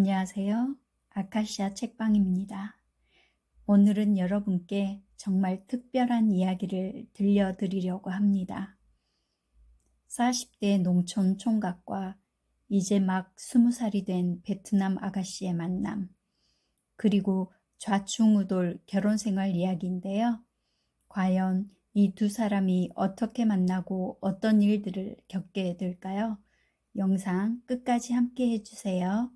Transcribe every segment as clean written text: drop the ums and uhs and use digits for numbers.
안녕하세요. 아카시아 책방입니다. 오늘은 여러분께 정말 특별한 이야기를 들려드리려고 합니다. 40대 농촌 총각과 이제 막 20살이 된 베트남 아가씨의 만남, 그리고 좌충우돌 결혼 생활 이야기인데요. 과연 이 두 사람이 어떻게 만나고 어떤 일들을 겪게 될까요? 영상 끝까지 함께 해주세요.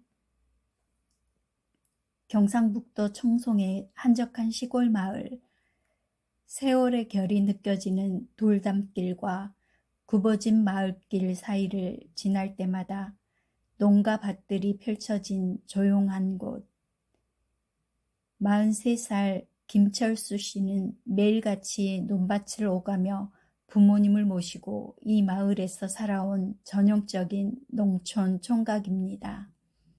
경상북도 청송의 한적한 시골 마을, 세월의 결이 느껴지는 돌담길과 굽어진 마을길 사이를 지날 때마다 농가 밭들이 펼쳐진 조용한 곳. 43살 김철수 씨는 매일같이 논밭을 오가며 부모님을 모시고 이 마을에서 살아온 전형적인 농촌 총각입니다.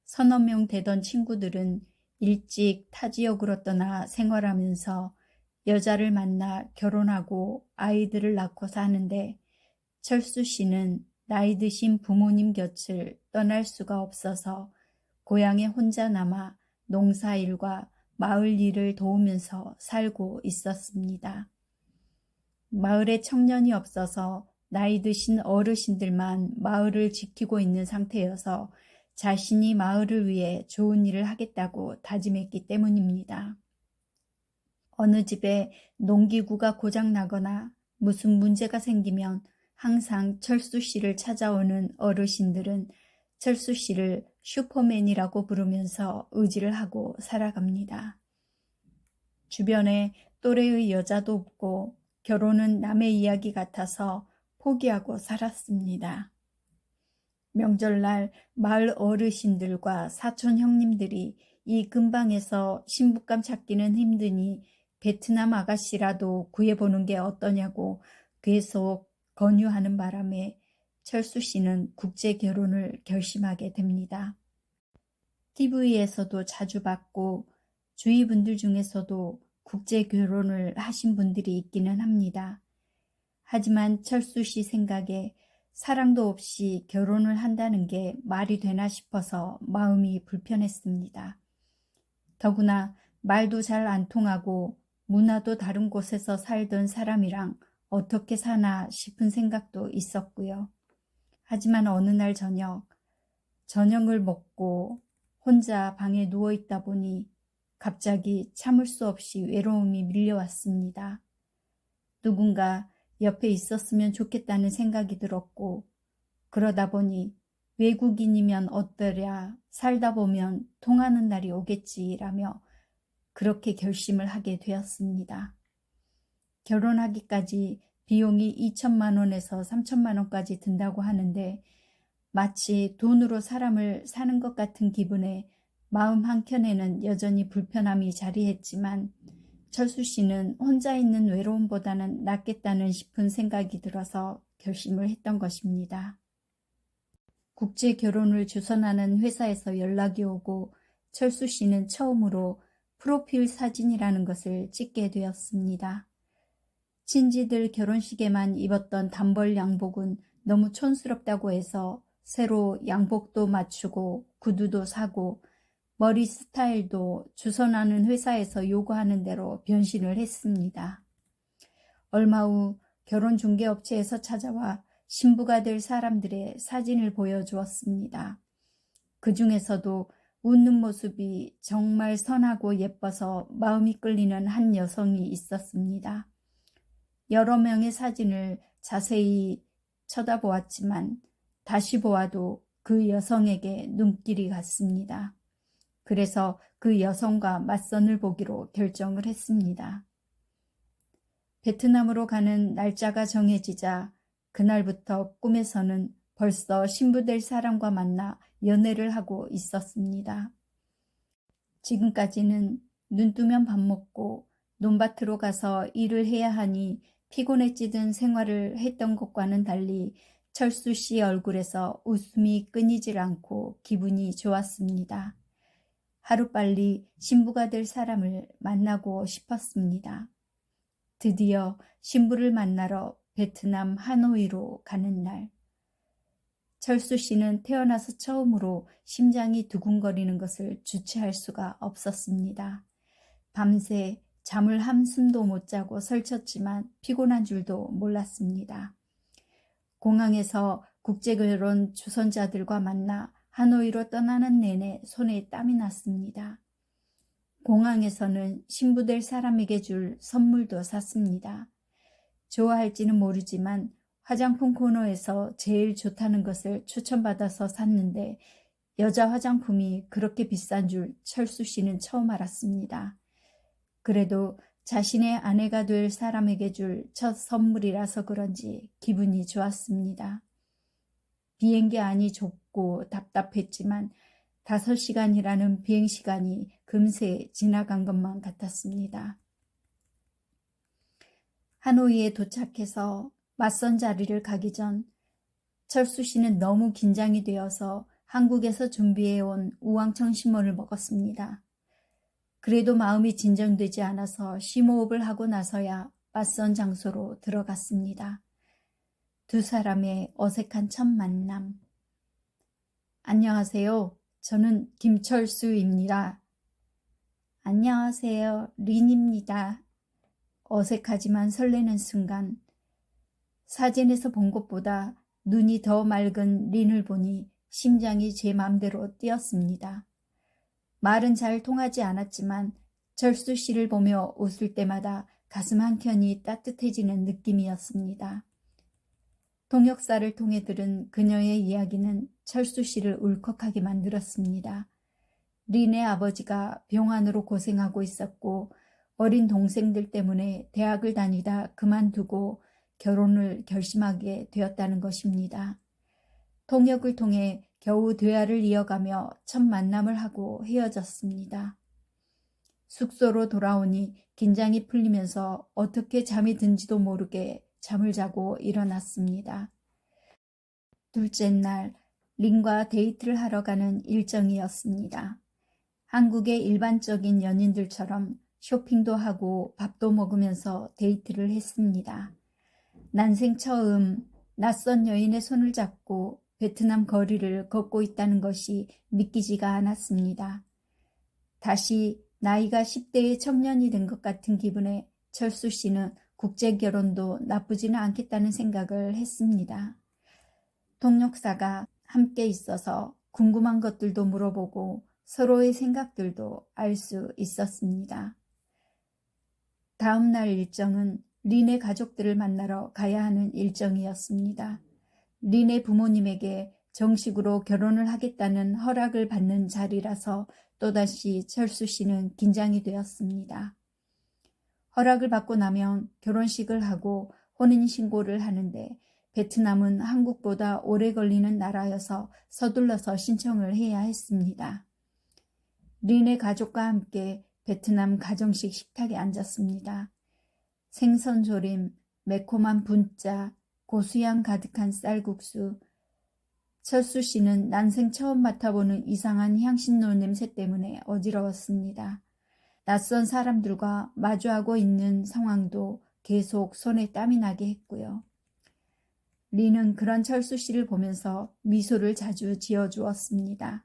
서너 명 되던 친구들은 일찍 타 지역으로 떠나 생활하면서 여자를 만나 결혼하고 아이들을 낳고 사는데, 철수 씨는 나이 드신 부모님 곁을 떠날 수가 없어서 고향에 혼자 남아 농사일과 마을 일을 도우면서 살고 있었습니다. 마을에 청년이 없어서 나이 드신 어르신들만 마을을 지키고 있는 상태여서 자신이 마을을 위해 좋은 일을 하겠다고 다짐했기 때문입니다. 어느 집에 농기구가 고장나거나 무슨 문제가 생기면 항상 철수 씨를 찾아오는 어르신들은 철수 씨를 슈퍼맨이라고 부르면서 의지를 하고 살아갑니다. 주변에 또래의 여자도 없고 결혼은 남의 이야기 같아서 포기하고 살았습니다. 명절날 마을 어르신들과 사촌 형님들이 이 근방에서 신부감 찾기는 힘드니 베트남 아가씨라도 구해보는 게 어떠냐고 계속 권유하는 바람에 철수 씨는 국제 결혼을 결심하게 됩니다. TV에서도 자주 봤고 주위 분들 중에서도 국제 결혼을 하신 분들이 있기는 합니다. 하지만 철수 씨 생각에 사랑도 없이 결혼을 한다는 게 말이 되나 싶어서 마음이 불편했습니다. 더구나 말도 잘 안 통하고 문화도 다른 곳에서 살던 사람이랑 어떻게 사나 싶은 생각도 있었고요. 하지만 어느 날 저녁을 먹고 혼자 방에 누워있다 보니 갑자기 참을 수 없이 외로움이 밀려왔습니다. 누군가 옆에 있었으면 좋겠다는 생각이 들었고, 그러다 보니 외국인이면 어떠랴, 살다 보면 통하는 날이 오겠지라며 그렇게 결심을 하게 되었습니다. 결혼하기까지 비용이 2천만 원에서 3천만 원까지 든다고 하는데, 마치 돈으로 사람을 사는 것 같은 기분에 마음 한켠에는 여전히 불편함이 자리했지만, 철수 씨는 혼자 있는 외로움보다는 낫겠다는 싶은 생각이 들어서 결심을 했던 것입니다. 국제 결혼을 주선하는 회사에서 연락이 오고 철수 씨는 처음으로 프로필 사진이라는 것을 찍게 되었습니다. 친지들 결혼식에만 입었던 단벌 양복은 너무 촌스럽다고 해서 새로 양복도 맞추고 구두도 사고 머리 스타일도 주선하는 회사에서 요구하는 대로 변신을 했습니다. 얼마 후 결혼중개업체에서 찾아와 신부가 될 사람들의 사진을 보여주었습니다. 그 중에서도 웃는 모습이 정말 선하고 예뻐서 마음이 끌리는 한 여성이 있었습니다. 여러 명의 사진을 자세히 쳐다보았지만 다시 보아도 그 여성에게 눈길이 갔습니다. 그래서 그 여성과 맞선을 보기로 결정을 했습니다. 베트남으로 가는 날짜가 정해지자 그날부터 꿈에서는 벌써 신부될 사람과 만나 연애를 하고 있었습니다. 지금까지는 눈 뜨면 밥 먹고 논밭으로 가서 일을 해야 하니 피곤에 찌든 생활을 했던 것과는 달리 철수 씨 얼굴에서 웃음이 끊이질 않고 기분이 좋았습니다. 하루빨리 신부가 될 사람을 만나고 싶었습니다. 드디어 신부를 만나러 베트남 하노이로 가는 날. 철수 씨는 태어나서 처음으로 심장이 두근거리는 것을 주체할 수가 없었습니다. 밤새 잠을 한숨도 못 자고 설쳤지만 피곤한 줄도 몰랐습니다. 공항에서 국제결혼 주선자들과 만나 하노이로 떠나는 내내 손에 땀이 났습니다. 공항에서는 신부될 사람에게 줄 선물도 샀습니다. 좋아할지는 모르지만 화장품 코너에서 제일 좋다는 것을 추천받아서 샀는데 여자 화장품이 그렇게 비싼 줄 철수 씨는 처음 알았습니다. 그래도 자신의 아내가 될 사람에게 줄 첫 선물이라서 그런지 기분이 좋았습니다. 비행기 안이 좁고 답답했지만 5시간이라는 비행시간이 금세 지나간 것만 같았습니다. 하노이에 도착해서 맞선 자리를 가기 전 철수 씨는 너무 긴장이 되어서 한국에서 준비해온 우황청 신문을 먹었습니다. 그래도 마음이 진정되지 않아서 심호흡을 하고 나서야 맞선 장소로 들어갔습니다. 두 사람의 어색한 첫 만남. 안녕하세요. 저는 김철수입니다. 안녕하세요. 린입니다. 어색하지만 설레는 순간 사진에서 본 것보다 눈이 더 맑은 린을 보니 심장이 제 맘대로 뛰었습니다. 말은 잘 통하지 않았지만 철수 씨를 보며 웃을 때마다 가슴 한켠이 따뜻해지는 느낌이었습니다. 통역사를 통해 들은 그녀의 이야기는 철수 씨를 울컥하게 만들었습니다. 린의 아버지가 병환으로 고생하고 있었고 어린 동생들 때문에 대학을 다니다 그만두고 결혼을 결심하게 되었다는 것입니다. 통역을 통해 겨우 대화를 이어가며 첫 만남을 하고 헤어졌습니다. 숙소로 돌아오니 긴장이 풀리면서 어떻게 잠이 든지도 모르게 잠을 자고 일어났습니다. 둘째 날 린과 데이트를 하러 가는 일정이었습니다. 한국의 일반적인 연인들처럼 쇼핑도 하고 밥도 먹으면서 데이트를 했습니다. 난생 처음 낯선 여인의 손을 잡고 베트남 거리를 걷고 있다는 것이 믿기지가 않았습니다. 다시 나이가 10대의 청년이 된 것 같은 기분에 철수 씨는 국제결혼도 나쁘지는 않겠다는 생각을 했습니다. 통역사가 함께 있어서 궁금한 것들도 물어보고 서로의 생각들도 알 수 있었습니다. 다음 날 일정은 린의 가족들을 만나러 가야 하는 일정이었습니다. 린의 부모님에게 정식으로 결혼을 하겠다는 허락을 받는 자리라서 또다시 철수 씨는 긴장이 되었습니다. 허락을 받고 나면 결혼식을 하고 혼인신고를 하는데 베트남은 한국보다 오래 걸리는 나라여서 서둘러서 신청을 해야 했습니다. 린의 가족과 함께 베트남 가정식 식탁에 앉았습니다. 생선조림, 매콤한 분짜, 고수향 가득한 쌀국수. 철수 씨는 난생 처음 맡아보는 이상한 향신료 냄새 때문에 어지러웠습니다. 낯선 사람들과 마주하고 있는 상황도 계속 손에 땀이 나게 했고요. 린은 그런 철수 씨를 보면서 미소를 자주 지어주었습니다.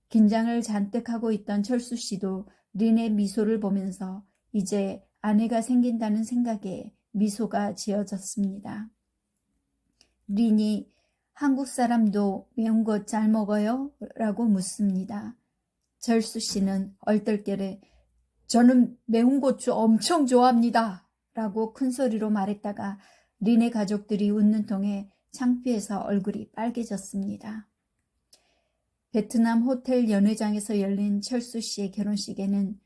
긴장을 잔뜩 하고 있던 철수 씨도 린의 미소를 보면서 이제 아내가 생긴다는 생각에 미소가 지어졌습니다. 린이 한국 사람도 매운 거 잘 먹어요? 라고 묻습니다. 철수 씨는 얼떨결에 저는 매운 고추 엄청 좋아합니다. 라고 큰 소리로 말했다가 린의 가족들이 웃는 통에 창피해서 얼굴이 빨개졌습니다. 베트남 호텔 연회장에서 열린 철수 씨의 결혼식에는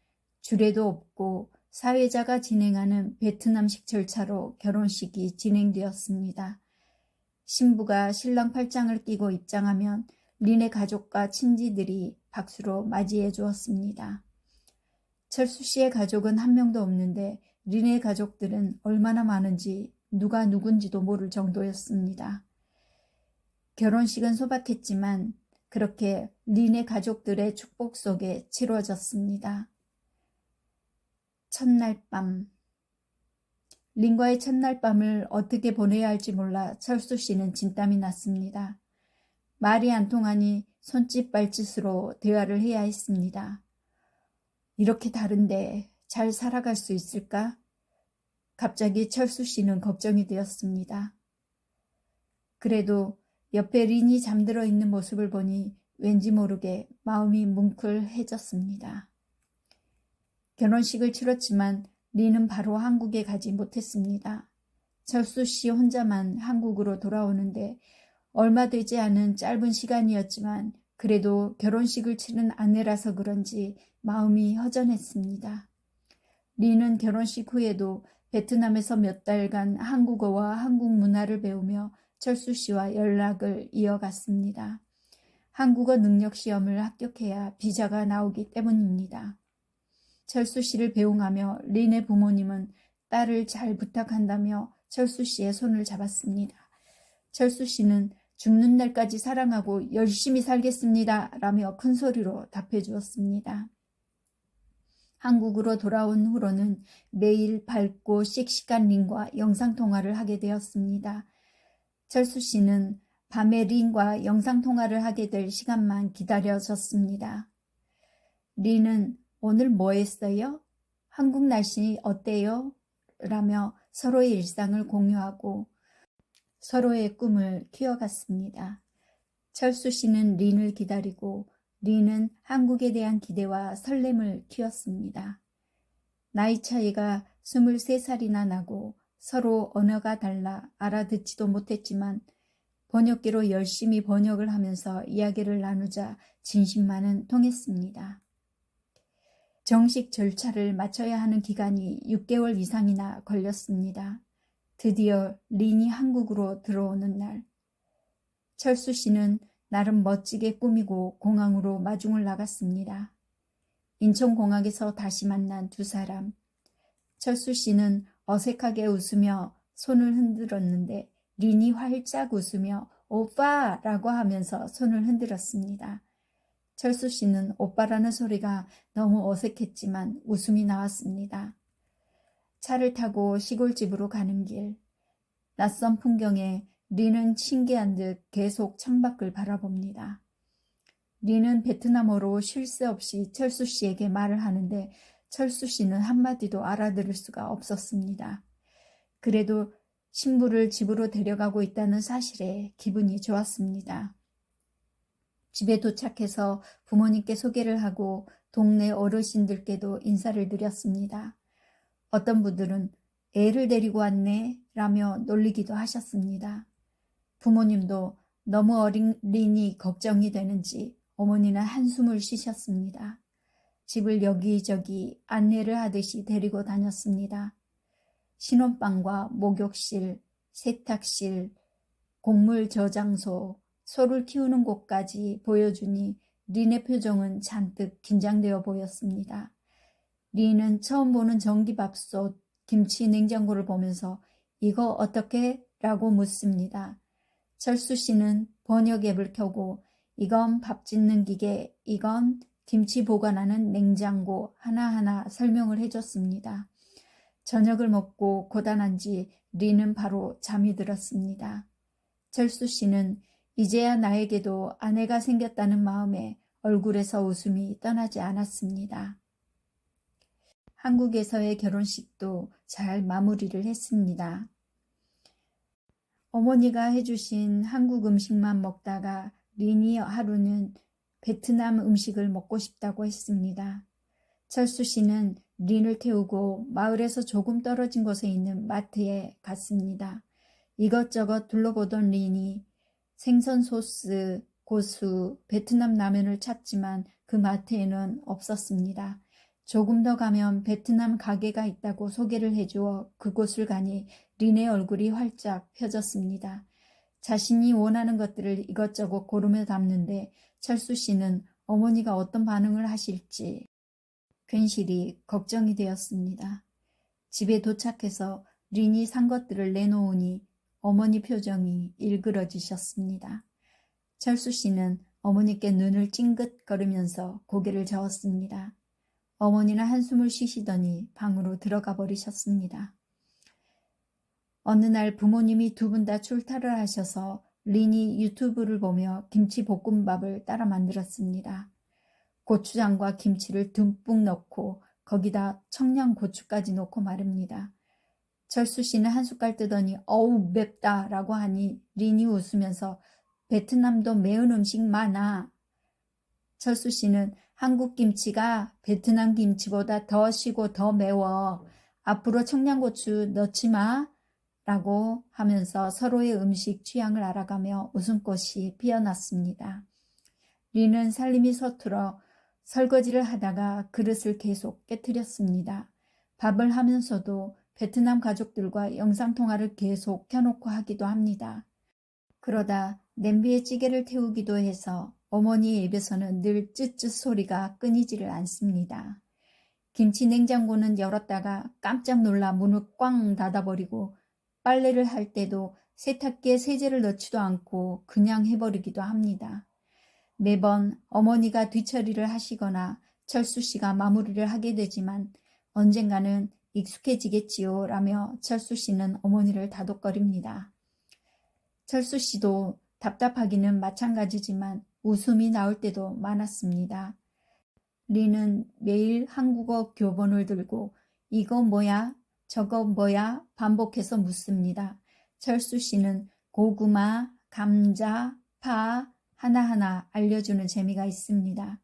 주례도 없고 사회자가 진행하는 베트남식 절차로 결혼식이 진행되었습니다. 신부가 신랑 팔짱을 끼고 입장하면 린의 가족과 친지들이 박수로 맞이해 주었습니다. 철수 씨의 가족은 한 명도 없는데 린의 가족들은 얼마나 많은지 누가 누군지도 모를 정도였습니다. 결혼식은 소박했지만 그렇게 린의 가족들의 축복 속에 치러졌습니다. 첫날 밤. 린과의 첫날 밤을 어떻게 보내야 할지 몰라 철수 씨는 진땀이 났습니다. 말이 안 통하니 손짓 발짓으로 대화를 해야 했습니다. 이렇게 다른데 잘 살아갈 수 있을까? 갑자기 철수 씨는 걱정이 되었습니다. 그래도 옆에 린이 잠들어 있는 모습을 보니 왠지 모르게 마음이 뭉클해졌습니다. 결혼식을 치렀지만 린은 바로 한국에 가지 못했습니다. 철수 씨 혼자만 한국으로 돌아오는데 얼마 되지 않은 짧은 시간이었지만 그래도 결혼식을 치른 아내라서 그런지 마음이 허전했습니다. 린은 결혼식 후에도 베트남에서 몇 달간 한국어와 한국 문화를 배우며 철수 씨와 연락을 이어갔습니다. 한국어 능력 시험을 합격해야 비자가 나오기 때문입니다. 철수 씨를 배웅하며 린의 부모님은 딸을 잘 부탁한다며 철수 씨의 손을 잡았습니다. 철수 씨는 죽는 날까지 사랑하고 열심히 살겠습니다. 라며 큰 소리로 답해 주었습니다. 한국으로 돌아온 후로는 매일 밝고 씩씩한 린과 영상통화를 하게 되었습니다. 철수 씨는 밤에 린과 영상통화를 하게 될 시간만 기다려졌습니다. 린은 오늘 뭐 했어요? 한국 날씨 어때요? 라며 서로의 일상을 공유하고 서로의 꿈을 키워갔습니다. 철수 씨는 린을 기다리고 린은 한국에 대한 기대와 설렘을 키웠습니다. 나이 차이가 23살이나 나고 서로 언어가 달라 알아듣지도 못했지만 번역기로 열심히 번역을 하면서 이야기를 나누자 진심만은 통했습니다. 정식 절차를 마쳐야 하는 기간이 6개월 이상이나 걸렸습니다. 드디어 린이 한국으로 들어오는 날. 철수 씨는 나름 멋지게 꾸미고 공항으로 마중을 나갔습니다. 인천공항에서 다시 만난 두 사람. 철수 씨는 어색하게 웃으며 손을 흔들었는데 린이 활짝 웃으며 오빠라고 하면서 손을 흔들었습니다. 철수 씨는 오빠라는 소리가 너무 어색했지만 웃음이 나왔습니다. 차를 타고 시골집으로 가는 길. 낯선 풍경에 린은 신기한 듯 계속 창밖을 바라봅니다. 린은 베트남어로 쉴 새 없이 철수 씨에게 말을 하는데 철수 씨는 한마디도 알아들을 수가 없었습니다. 그래도 신부를 집으로 데려가고 있다는 사실에 기분이 좋았습니다. 집에 도착해서 부모님께 소개를 하고 동네 어르신들께도 인사를 드렸습니다. 어떤 분들은 애를 데리고 왔네 라며 놀리기도 하셨습니다. 부모님도 너무 어린 린이 걱정이 되는지 어머니는 한숨을 쉬셨습니다. 집을 여기저기 안내를 하듯이 데리고 다녔습니다. 신혼방과 목욕실, 세탁실, 곡물 저장소, 소를 키우는 곳까지 보여주니 린의 표정은 잔뜩 긴장되어 보였습니다. 린은 처음 보는 전기밥솥, 김치 냉장고를 보면서 이거 어떻게? 라고 묻습니다. 철수 씨는 번역 앱을 켜고 이건 밥 짓는 기계, 이건 김치 보관하는 냉장고 하나하나 설명을 해줬습니다. 저녁을 먹고 고단한지 린은 바로 잠이 들었습니다. 철수 씨는 이제야 나에게도 아내가 생겼다는 마음에 얼굴에서 웃음이 떠나지 않았습니다. 한국에서의 결혼식도 잘 마무리를 했습니다. 어머니가 해주신 한국 음식만 먹다가 린이 하루는 베트남 음식을 먹고 싶다고 했습니다. 철수 씨는 린을 태우고 마을에서 조금 떨어진 곳에 있는 마트에 갔습니다. 이것저것 둘러보던 린이 생선 소스, 고수, 베트남 라면을 찾지만 그 마트에는 없었습니다. 조금 더 가면 베트남 가게가 있다고 소개를 해주어 그곳을 가니 린의 얼굴이 활짝 펴졌습니다. 자신이 원하는 것들을 이것저것 고르며 담는데 철수 씨는 어머니가 어떤 반응을 하실지 괜시리 걱정이 되었습니다. 집에 도착해서 린이 산 것들을 내놓으니 어머니 표정이 일그러지셨습니다. 철수 씨는 어머니께 눈을 찡긋거리면서 고개를 저었습니다. 어머니는 한숨을 쉬시더니 방으로 들어가 버리셨습니다. 어느 날 부모님이 두 분 다 출타를 하셔서 린이 유튜브를 보며 김치볶음밥을 따라 만들었습니다. 고추장과 김치를 듬뿍 넣고 거기다 청양고추까지 넣고 말입니다. 철수 씨는 한 숟갈 뜨더니 어우 맵다 라고 하니 린이 웃으면서 베트남도 매운 음식 많아. 철수 씨는 한국 김치가 베트남 김치보다 더 시고 더 매워. 앞으로 청양고추 넣지 마. 라고 하면서 서로의 음식 취향을 알아가며 웃음꽃이 피어났습니다. 린은 살림이 서툴어 설거지를 하다가 그릇을 계속 깨트렸습니다. 밥을 하면서도 베트남 가족들과 영상통화를 계속 켜놓고 하기도 합니다. 그러다 냄비에 찌개를 태우기도 해서 어머니의 입에서는 늘 쯧쯧 소리가 끊이지를 않습니다. 김치 냉장고는 열었다가 깜짝 놀라 문을 꽝 닫아버리고 빨래를 할 때도 세탁기에 세제를 넣지도 않고 그냥 해버리기도 합니다. 매번 어머니가 뒤처리를 하시거나 철수 씨가 마무리를 하게 되지만 언젠가는 익숙해지겠지요 라며 철수 씨는 어머니를 다독거립니다. 철수 씨도 답답하기는 마찬가지지만 웃음이 나올 때도 많았습니다. 린은 매일 한국어 교본을 들고 이거 뭐야? 저거 뭐야? 반복해서 묻습니다. 철수 씨는 고구마, 감자, 파 하나하나 알려주는 재미가 있습니다.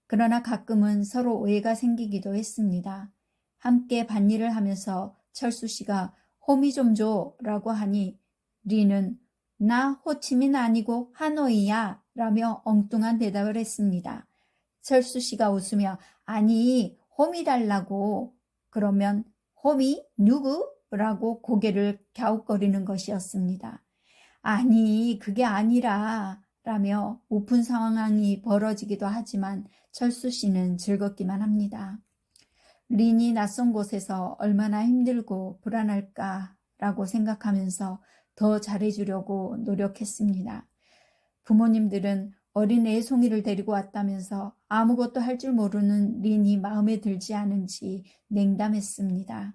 그러나 가끔은 서로 오해가 생기기도 했습니다. 함께 밭일을 하면서 철수 씨가 호미 좀 줘 라고 하니 린은 나 호치민 아니고 하노이야 라며 엉뚱한 대답을 했습니다. 철수 씨가 웃으며 아니 호미 달라고. 그러면 호미 누구? 라고 고개를 갸웃거리는 것이었습니다. 아니 그게 아니라 라며 우픈 상황이 벌어지기도 하지만 철수 씨는 즐겁기만 합니다. 린이 낯선 곳에서 얼마나 힘들고 불안할까라고 생각하면서 더 잘해주려고 노력했습니다. 부모님들은 어린 애송이를 데리고 왔다면서 아무것도 할 줄 모르는 린이 마음에 들지 않은지 냉담했습니다.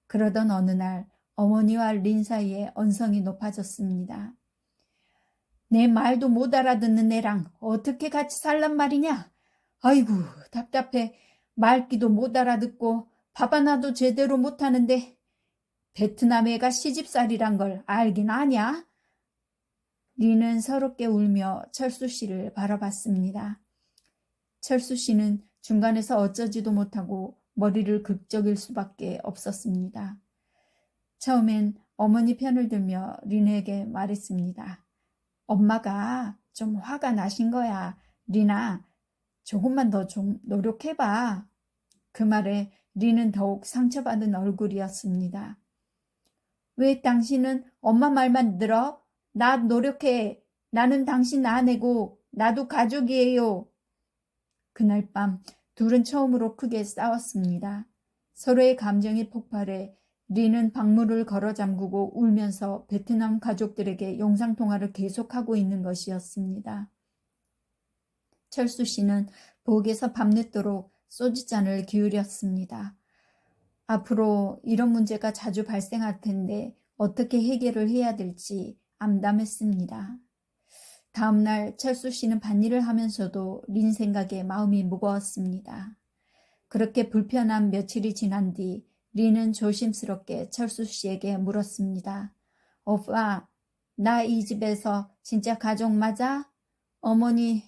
그러던 어느 날 어머니와 린 사이에 언성이 높아졌습니다. 내 말도 못 알아듣는 애랑 어떻게 같이 살란 말이냐? 아이고 답답해. 말귀도 못 알아듣고 밥 하나도 제대로 못하는데 베트남 애가 시집살이란 걸 알긴 아냐? 린은 서럽게 울며 철수 씨를 바라봤습니다. 철수 씨는 중간에서 어쩌지도 못하고 머리를 극적일 수밖에 없었습니다. 처음엔 어머니 편을 들며 린에게 말했습니다. 엄마가 좀 화가 나신 거야. 린아, 조금만 더 좀 노력해봐. 그 말에 린은 더욱 상처받은 얼굴이었습니다. 왜 당신은 엄마 말만 들어? 나 노력해. 나는 당신 아내고 나도 가족이에요. 그날 밤 둘은 처음으로 크게 싸웠습니다. 서로의 감정이 폭발해 린은 방문을 걸어 잠그고 울면서 베트남 가족들에게 영상통화를 계속하고 있는 것이었습니다. 철수 씨는 부엌에서 밤늦도록 소주잔을 기울였습니다. 앞으로 이런 문제가 자주 발생할 텐데 어떻게 해결을 해야 될지 암담했습니다. 다음날 철수 씨는 밭일을 하면서도 린 생각에 마음이 무거웠습니다. 그렇게 불편한 며칠이 지난 뒤 린은 조심스럽게 철수 씨에게 물었습니다. 오빠, 나 이 집에서 진짜 가족 맞아? 어머니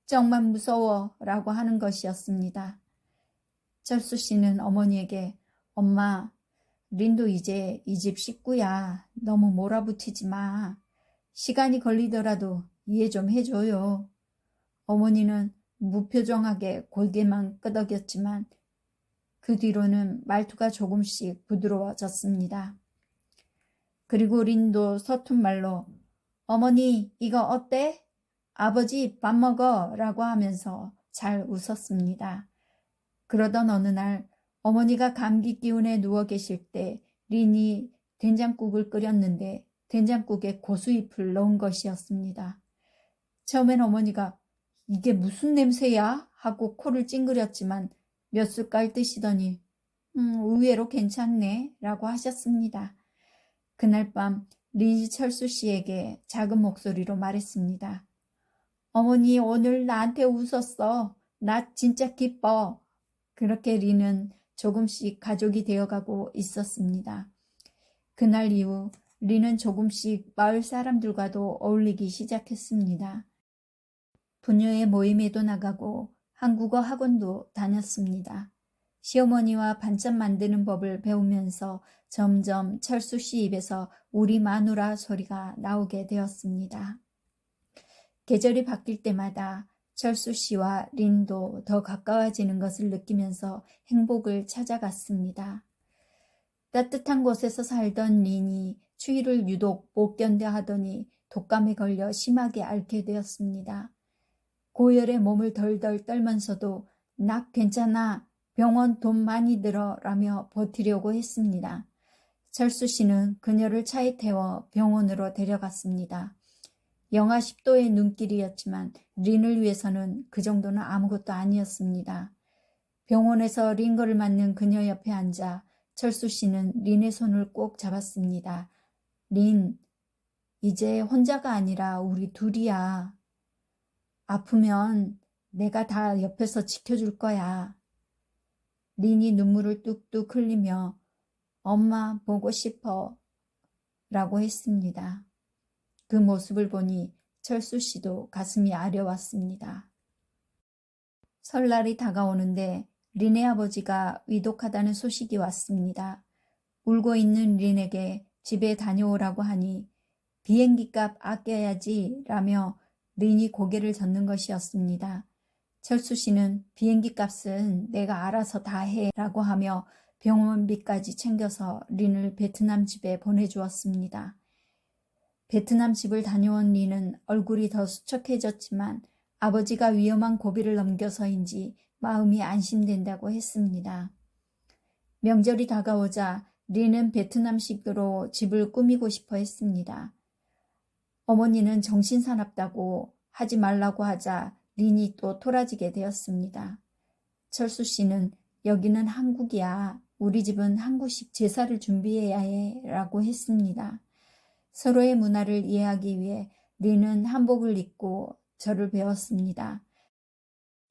정말 무서워 라고 하는 것이었습니다. 철수 씨는 어머니에게 엄마, 린도 이제 이 집 식구야. 너무 몰아붙이지 마. 시간이 걸리더라도 이해 좀 해줘요. 어머니는 무표정하게 골개만 끄덕였지만 그 뒤로는 말투가 조금씩 부드러워졌습니다. 그리고 린도 서툰 말로 어머니 이거 어때? 아버지 밥 먹어 라고 하면서 잘 웃었습니다. 그러던 어느 날 어머니가 감기 기운에 누워 계실 때 린이 된장국을 끓였는데 된장국에 고수잎을 넣은 것이었습니다. 처음엔 어머니가 이게 무슨 냄새야? 하고 코를 찡그렸지만 몇 숟갈 드시더니 의외로 괜찮네 라고 하셨습니다. 그날 밤 린이 철수 씨에게 작은 목소리로 말했습니다. 어머니 오늘 나한테 웃었어. 나 진짜 기뻐. 그렇게 린은 조금씩 가족이 되어가고 있었습니다. 그날 이후 린은 조금씩 마을 사람들과도 어울리기 시작했습니다. 부녀의 모임에도 나가고 한국어 학원도 다녔습니다. 시어머니와 반찬 만드는 법을 배우면서 점점 철수 씨 입에서 우리 마누라 소리가 나오게 되었습니다. 계절이 바뀔 때마다 철수 씨와 린도 더 가까워지는 것을 느끼면서 행복을 찾아갔습니다. 따뜻한 곳에서 살던 린이 추위를 유독 못 견뎌 하더니 독감에 걸려 심하게 앓게 되었습니다. 고열에 몸을 덜덜 떨면서도 나 괜찮아, 병원 돈 많이 들어 라며 버티려고 했습니다. 철수 씨는 그녀를 차에 태워 병원으로 데려갔습니다. 영하 10도의 눈길이었지만 린을 위해서는 그 정도는 아무것도 아니었습니다. 병원에서 링거를 맞는 그녀 옆에 앉아 철수 씨는 린의 손을 꼭 잡았습니다. 린, 이제 혼자가 아니라 우리 둘이야. 아프면 내가 다 옆에서 지켜줄 거야. 린이 눈물을 뚝뚝 흘리며 엄마 보고 싶어 라고 했습니다. 그 모습을 보니 철수 씨도 가슴이 아려왔습니다. 설날이 다가오는데 린의 아버지가 위독하다는 소식이 왔습니다. 울고 있는 린에게 집에 다녀오라고 하니 비행기값 아껴야지 라며 린이 고개를 젓는 것이었습니다. 철수 씨는 비행기 값은 내가 알아서 다 해 라고 하며 병원비까지 챙겨서 린을 베트남 집에 보내주었습니다. 베트남 집을 다녀온 린은 얼굴이 더 수척해졌지만 아버지가 위험한 고비를 넘겨서인지 마음이 안심된다고 했습니다. 명절이 다가오자 린은 베트남식으로 집을 꾸미고 싶어 했습니다. 어머니는 정신사납다고 하지 말라고 하자 린이 또 토라지게 되었습니다. 철수 씨는 여기는 한국이야. 우리 집은 한국식 제사를 준비해야 해 라고 했습니다. 서로의 문화를 이해하기 위해 린은 한복을 입고 절을 배웠습니다.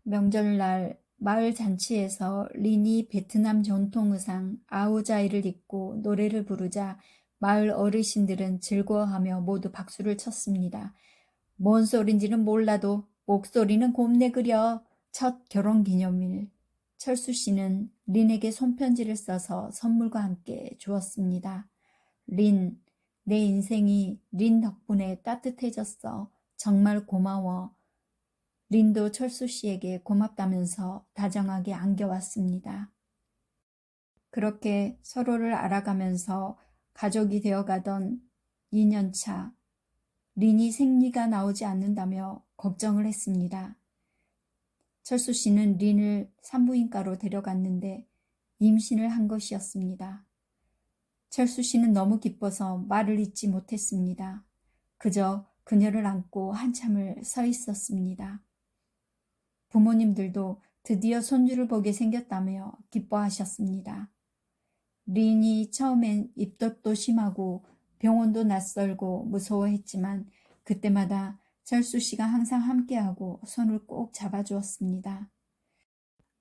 명절날 마을 잔치에서 린이 베트남 전통 의상 아오자이를 입고 노래를 부르자 마을 어르신들은 즐거워하며 모두 박수를 쳤습니다. 뭔 소린지는 몰라도 목소리는 곱네 그려. 첫 결혼기념일. 철수 씨는 린에게 손편지를 써서 선물과 함께 주었습니다. 린, 내 인생이 린 덕분에 따뜻해졌어. 정말 고마워. 린도 철수 씨에게 고맙다면서 다정하게 안겨왔습니다. 그렇게 서로를 알아가면서 가족이 되어가던 2년차, 린이 생리가 나오지 않는다며 걱정을 했습니다. 철수 씨는 린을 산부인과로 데려갔는데 임신을 한 것이었습니다. 철수 씨는 너무 기뻐서 말을 잇지 못했습니다. 그저 그녀를 안고 한참을 서 있었습니다. 부모님들도 드디어 손주를 보게 생겼다며 기뻐하셨습니다. 린이 처음엔 입덧도 심하고 병원도 낯설고 무서워했지만 그때마다 철수 씨가 항상 함께하고 손을 꼭 잡아주었습니다.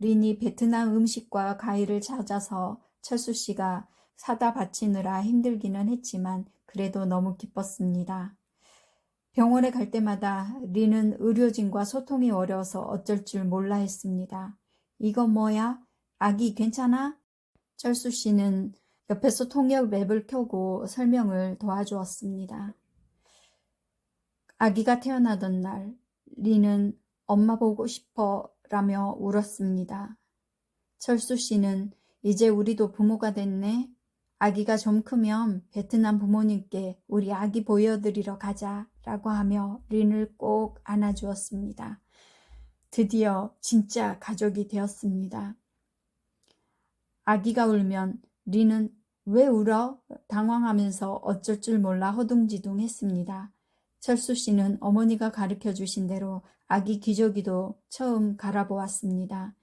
린이 베트남 음식과 과일을 찾아서 철수 씨가 사다 바치느라 힘들기는 했지만 그래도 너무 기뻤습니다. 병원에 갈 때마다 린은 의료진과 소통이 어려워서 어쩔 줄 몰라 했습니다. 이거 뭐야? 아기 괜찮아? 철수 씨는 옆에서 통역 앱을 켜고 설명을 도와주었습니다. 아기가 태어나던 날 린은 엄마 보고 싶어 라며 울었습니다. 철수 씨는 이제 우리도 부모가 됐네. 아기가 좀 크면 베트남 부모님께 우리 아기 보여드리러 가자 라고 하며 린을 꼭 안아주었습니다. 드디어 진짜 가족이 되었습니다. 아기가 울면 린은 왜 울어? 당황하면서 어쩔 줄 몰라 허둥지둥했습니다. 철수 씨는 어머니가 가르쳐 주신 대로 아기 기저귀도 처음 갈아보았습니다.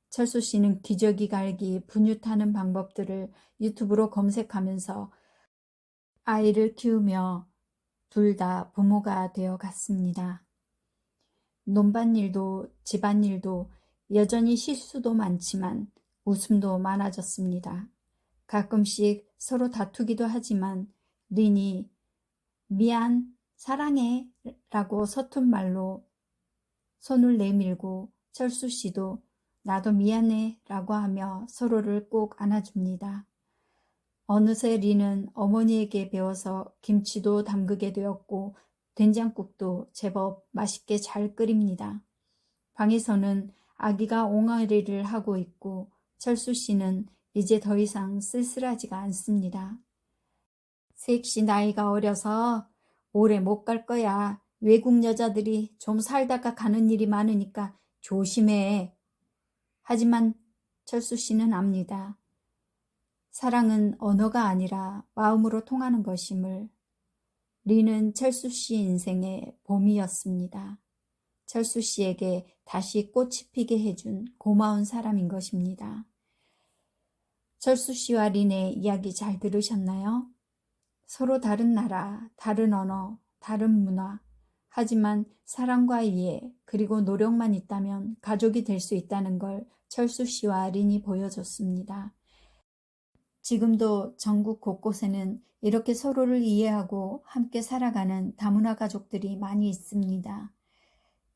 철수 씨는 기저귀 갈기, 분유 타는 방법들을 유튜브로 검색하면서 아이를 키우며 둘 다 부모가 되어 갔습니다. 논밭일도 집안일도 여전히 실수도 많지만 웃음도 많아졌습니다. 가끔씩 서로 다투기도 하지만 린이 미안, 사랑해 라고 서툰 말로 손을 내밀고 철수 씨도 나도 미안해 라고 하며 서로를 꼭 안아줍니다. 어느새 린은 어머니에게 배워서 김치도 담그게 되었고 된장국도 제법 맛있게 잘 끓입니다. 방에서는 아기가 옹알이를 하고 있고 철수 씨는 이제 더 이상 쓸쓸하지가 않습니다. 셋이 나이가 어려서 오래 못 갈 거야. 외국 여자들이 좀 살다가 가는 일이 많으니까 조심해. 하지만 철수 씨는 압니다. 사랑은 언어가 아니라 마음으로 통하는 것임을. 린은 철수 씨 인생의 봄이었습니다. 철수 씨에게 다시 꽃이 피게 해준 고마운 사람인 것입니다. 철수 씨와 린의 이야기 잘 들으셨나요? 서로 다른 나라, 다른 언어, 다른 문화. 하지만 사랑과 이해 그리고 노력만 있다면 가족이 될 수 있다는 걸 철수 씨와 린이 보여줬습니다. 지금도 전국 곳곳에는 이렇게 서로를 이해하고 함께 살아가는 다문화 가족들이 많이 있습니다.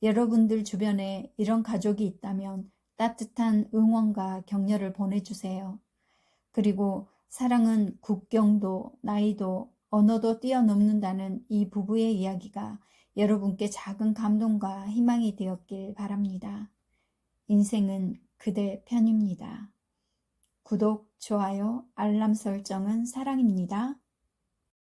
여러분들 주변에 이런 가족이 있다면 따뜻한 응원과 격려를 보내주세요. 그리고 사랑은 국경도 나이도 언어도 뛰어넘는다는 이 부부의 이야기가 여러분께 작은 감동과 희망이 되었길 바랍니다. 인생은 그대 편입니다. 구독, 좋아요, 알람 설정은 사랑입니다.